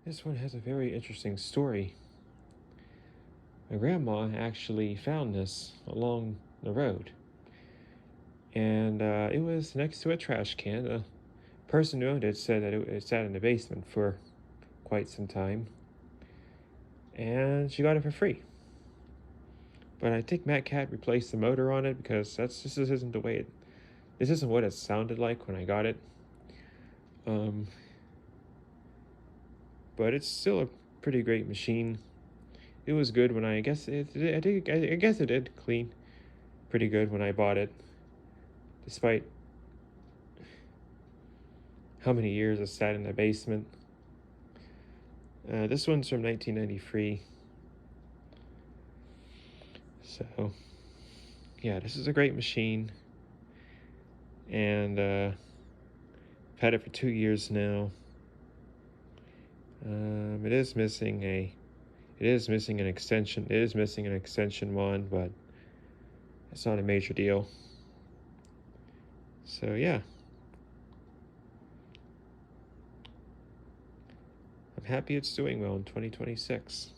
This one has a very interesting story. My grandma actually found this along the road, and it was next to a trash can. The person who owned it said that it sat in the basement for quite some time, and she got it for free. But I think Matt Cat replaced the motor on it because this isn't the way this isn't what it sounded like when I got it. But it's still a pretty great machine. It was good when I guess I guess it did clean pretty good when I bought it, despite how many years it sat in the basement. This one's from 1993. So, yeah, this is a great machine, and I've had it for 2 years now. It is missing an extension. It is missing an extension one, but it's not a major deal. So yeah, I'm happy it's doing well in 2026.